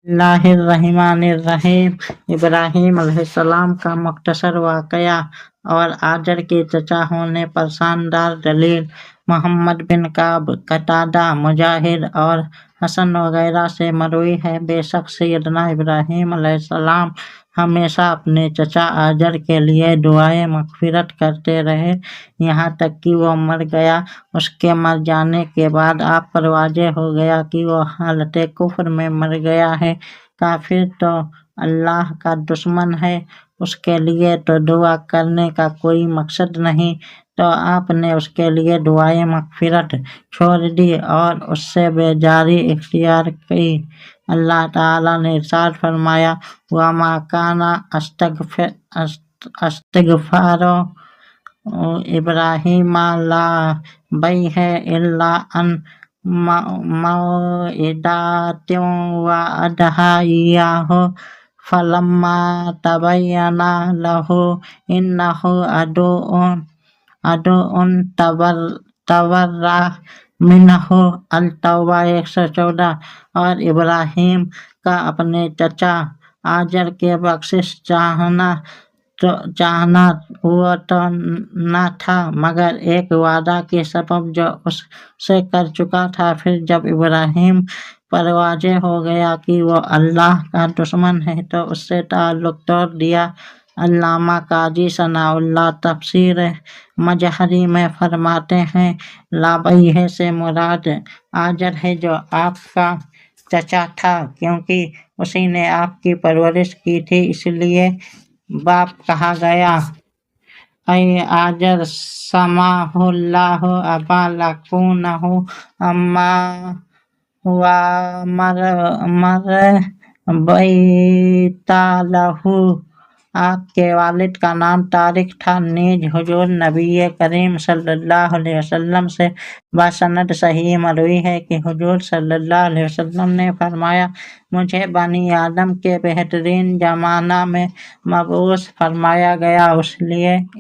बिस्मिल्लाहिर्रहमानिर्रहीम। इब्राहीम अलैहिस्सलाम का मुख्तसर वाक़या और आजर के चचा होने पर शानदार दलील। मोहम्मद बिन काब, कतादा, मुजाहिद और हसन वगैरह से मरवी है, बेशक सैयदना इब्राहीम अलैहिस्सलाम हमेशा अपने चचा आजर के लिए दुआए मग़फ़िरत करते रहे, यहाँ तक कि वो मर गया। उसके मर जाने के बाद आप पर वाज़ेह हो गया कि वो हालत कुफ्र में मर गया है। काफिर तो अल्लाह का दुश्मन है, उसके लिए तो दुआ करने का कोई मकसद नहीं, तो आपने उसके लिए दुआए मग़फ़िरत छोड़ दी और उससे बेजारी इख्तियार की। अल्लाह ताला ने इरशाद फरमाया, वमा काना अस्तग़फ़ारो इब्राहीम ला बैह इल्ला अन मौइदातिन वअदहा इय्याहु फलम्मा तबय्यना लहु अन्नहु अदुउन तबर्रा मिन्हु। अल-तौबा 114। और इब्राहीम का अपने चचा आजर के बख्शिश चाहना हुआ तो न था, मगर एक वादा के सबब जो उससे कर चुका था। फिर जब इब्राहीम पर वाज़ेह हो गया कि वो अल्लाह का दुश्मन है, तो उससे ताल्लुक़ तोड़ दिया। अल्लामा काजी सनाउल्लाह तफसीर मजहरी में फरमाते हैं, लाबैह से मुराद आजर है जो आपका चचा था, क्योंकि उसी ने आपकी परवरिश की थी, इसलिए बाप कहा गया। ऐ आजर समाहुल्लाहु अबा लकुनहु अम्मा हुआ मर बैतालहु। आपके वालिद का नाम तारिक था, नीज हुजूर नबी करीम सल्लल्लाहु अलैहि वसल्लम से बसनद सही मरवी है कि हुजूर सल्लल्लाहु अलैहि वसल्लम ने फरमाया, मुझे बनी आदम के बेहतरीन ज़माना में मबऊस फरमाया गया,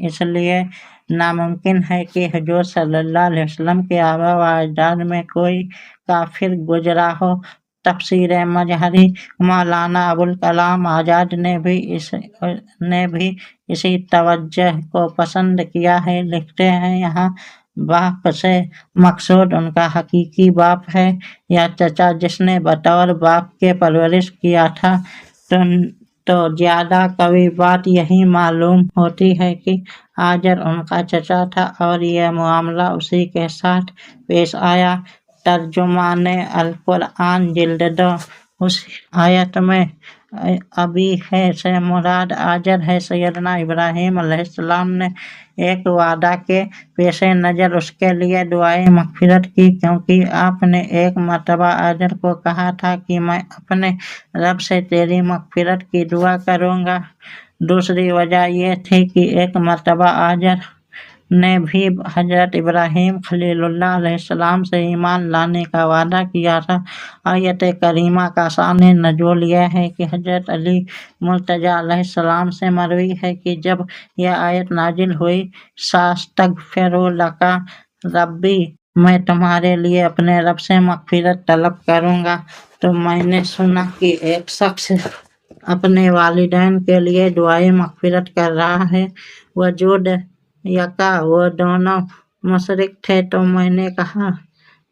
इसलिए नामुमकिन है कि हुजूर सल्लल्लाहु अलैहि वसल्लम के आबा व अजदाद में कोई काफिर गुजरा हो। तफसीर मजहरी मौलाना अबुल कलाम आजाद ने भी इसी तवज्जुह को पसंद किया है। लिखते हैं, यहाँ बाप से मकसूद उनका हकीकी बाप है या चचा जिसने बतौर बाप के परवरिश किया था, तो ज्यादा कवी बात यही मालूम होती है कि आजर उनका चचा था और यह मामला उसी के साथ पेश आया। तर्जुमाने अल-कुरआन जिल्द 2। उस आयत में अबी है से मुराद आजर है। सैयदना इब्राहीम अलैहिस्सलाम ने एक वादा के पेश नज़र उसके लिए दुआए मग़फ़िरत की, क्योंकि आपने एक मरतबा आजर को कहा था कि मैं अपने रब से तेरी मग़फ़िरत की दुआ करूँगा। दूसरी वजह यह थी कि एक मरतबा आजर ने भी हजरत इब्राहीम खलीलुल्लाह अलैहिस्सलाम से ईमान लाने का वादा किया था। आयत करीमा का शान नुज़ूल यह है कि हजरत अली मुर्तज़ा अलैहिस्सलाम से मरवी है कि जब यह आयत नाजिल हुई, सास्तग़फ़िरु लका रब्बी, मैं तुम्हारे लिए अपने रब से मग़फ़िरत तलब करूँगा, तो मैंने सुना कि एक शख्स अपने वालिदैन के लिए दुआए मग़फ़िरत कर रहा है। वजूद यका वो दोनों मुशरिक थे, तो मैंने कहा,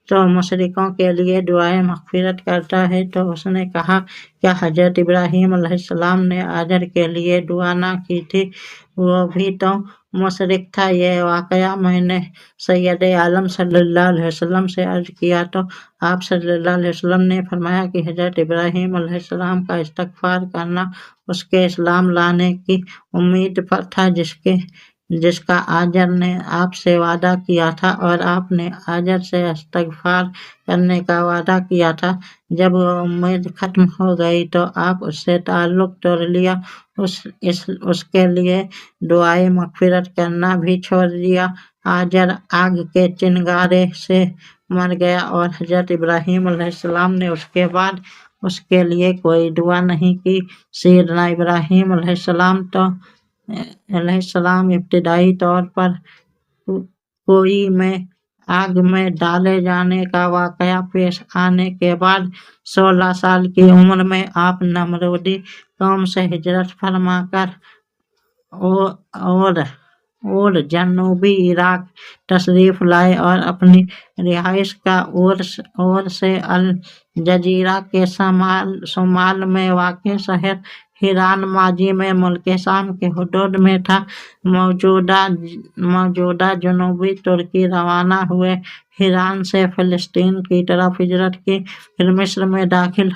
तो मुशरिकों के लिए दुआए मग़फ़िरत करता है। तो उसने कहा, क्या हजरत इब्राहीम अलैहिस्सलाम ने आजर के लिए दुआ ना की थी? वो भी तो मुशरिक था। यह वाक़या मैंने सैयद आलम सल्लल्लाहु अलैहि वसल्लम से अर्ज़ किया, तो आप सल्लल्लाहु अलैहि वसल्लम ने फरमाया कि हजरत इब्राहीम अलैहिस्सलाम का इस्तग़फ़ार करना उसके इस्लाम लाने की उम्मीद पर था, जिसका आजर ने आपसे वादा किया था, और आपने आजर से इस्तग़फ़ार करने का वादा किया था। जब वो उम्मीद खत्म हो गई, तो आप उससे ताल्लुक़ तोड़ लिया, उसके लिए दुआए मग़फ़िरत करना भी छोड़ दिया। आजर आग के चिंगारे से मर गया और हजरत इब्राहीम अलैहिस्सलाम ने उसके बाद उसके लिए कोई दुआ नहीं की। सैयदना इब्राहीम अलैहिस्सलाम इब्तिदाई तौर पर कोई में आग में डाले जाने का वाकया पेश आने के बाद 16 साल की उम्र में आप नमरूदी कौम से हिजरत फरमाकर और जनूबी इराक तशरीफ लाए और अपनी रिहाइश का और से अल जजीरा के शुमाल में वाक़ शहर हिरान माजी में मुल्क शाम के हुदूद में था। मौजूदा जनूबी तुर्की रवाना हुए। हिरान से फ़लस्तीन की तरफ हिजरत की, फिर मिस्र में दाखिल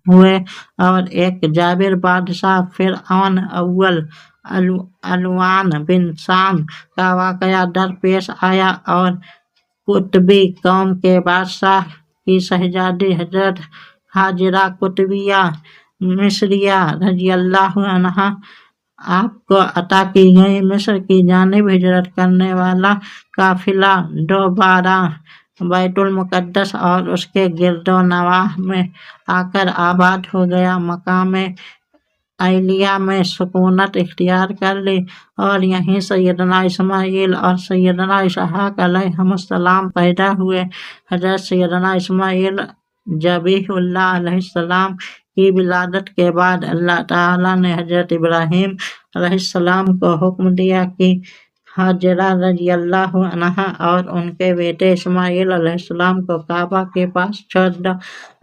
हुए और एक जाबिर बादशाह फ़िरऔन अव्वल अलवान बिन साम का वाकया दरपेश आया और कुतबी कौम के बादशाह की शहजादी हजरत हाजिरा कुतबिया मिस्रिया रज़ियल्लाहु अन्हा आपको अता की गई। मिस्र की जानिब हिजरत करने वाला काफिला दोबारा बैतुल मुक़द्दस और उसके गिरदो नवाह में आकर आबाद हो गया। मकाम आइलिया में सुकूनत इख्तियार कर ली और यहीं सैयदना इस्माइल और सैयदना इसहाक अलैहिस्सलाम पैदा हुए। हज़रत सैयदना इस्माइल ज़बीहुल्लाह अलैहिस्सलाम की विलादत के बाद अल्लाह ताला ने हज़रत इब्राहीम अलैहिस्सलाम को हुक्म दिया कि हाजिरा रज़ियल्लाहु अन्हा और उनके बेटे इस्माइल अलैहिस्सलाम को काबा के पास छोड़ दो।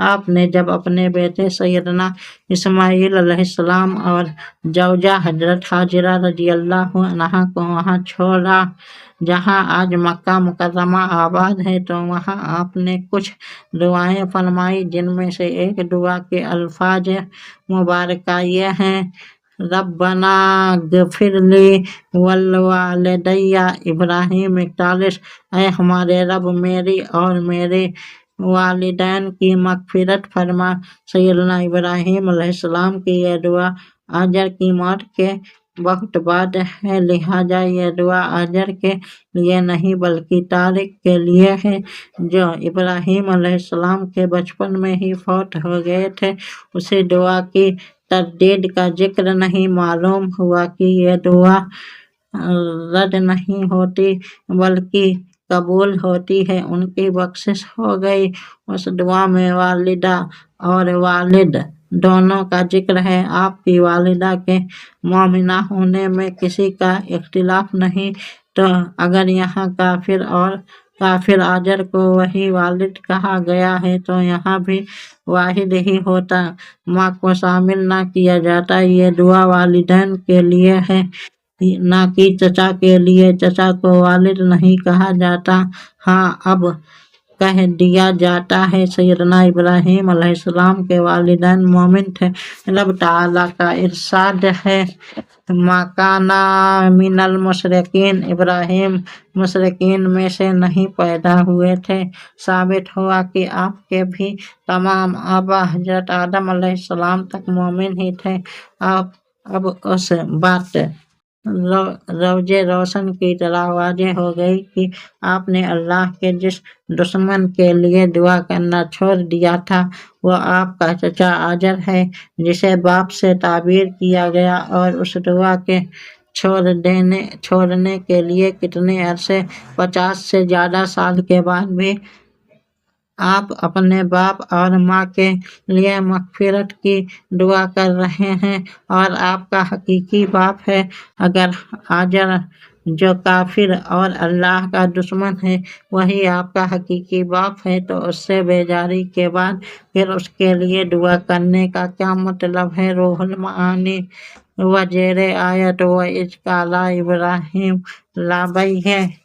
आपने जब अपने बेटे सैयदना इस्माइल अलैहिस्सलाम और जौजा हजरत हाजिरा रज़ियल्लाहु अन्हा को वहाँ छोड़ा जहाँ आज मक्का मुकर्रमा आबाद है, तो वहाँ आपने कुछ दुआएं फरमाई, जिनमें से एक दुआ के अल्फाज मुबारका ये हैं, रब्बना गफिरली वलवालिदैया। इब्राहीम 41। ऐ हमारे रब, मेरी और मेरे वालिदैन की मग़फ़िरत फरमा। सैयदना इब्राहीम अलैहिस्सलाम की यह दुआ आजर की मौत के बहुत बाद है, लिहाजा यह दुआ आजर के लिए नहीं बल्कि तारिक के लिए है, जो इब्राहीम अलैहिस्सलाम के बचपन में ही फौत हो गए थे। उसी दुआ की तरदीद का जिक्र नहीं मालूम हुआ कि यह दुआ रद्द नहीं होती बल्कि कबूल होती है। उनकी बख्शिश हो गई। उस दुआ में वालिदा और वालिद दोनों का जिक्र है। आपकी वालिदा के मोमिना होने में किसी का इख्तिलाफ नहीं, तो अगर यहाँ काफिर आजर को वही वालिद कहा गया है, तो यहाँ भी वाहिद ही होता, माँ को शामिल ना किया जाता। ये दुआ वालिदैन के लिए है, ना कि चचा के लिए। चचा को वालिद नहीं कहा जाता। हाँ, अब कह दिया जाता है। सैयदना इब्राहीम अलैहिस्सलाम के वालिदैन मोमिन थे। रब ताला का इरशाद है, मकाना मिनल मुशरिकीन। इब्राहीम मुशरिकीन में से नहीं पैदा हुए थे। साबित हुआ कि आपके भी तमाम आबा हजरत आदम अलैहिस्सलाम तक मोमिन ही थे। अब उस बात रोजे रोशन की तरह वाज़ेह हो गई कि आपने अल्लाह के जिस दुश्मन के लिए दुआ करना छोड़ दिया था, वो आपका चचा आजर है, जिसे बाप से ताबीर किया गया। और उस दुआ के छोड़ने के लिए कितने अरसे, 50 से ज़्यादा साल के बाद भी आप अपने बाप और माँ के लिए मग़फ़िरत की दुआ कर रहे हैं, और आपका हकीकी बाप है। अगर आजर जो काफिर और अल्लाह का दुश्मन है वही आपका हकीकी बाप है, तो उससे बेजारी के बाद फिर उसके लिए दुआ करने का क्या मतलब है। रूहुल मानी वज़ेरे आयत व इज़ क़ाला इब्राहीम लाबई है।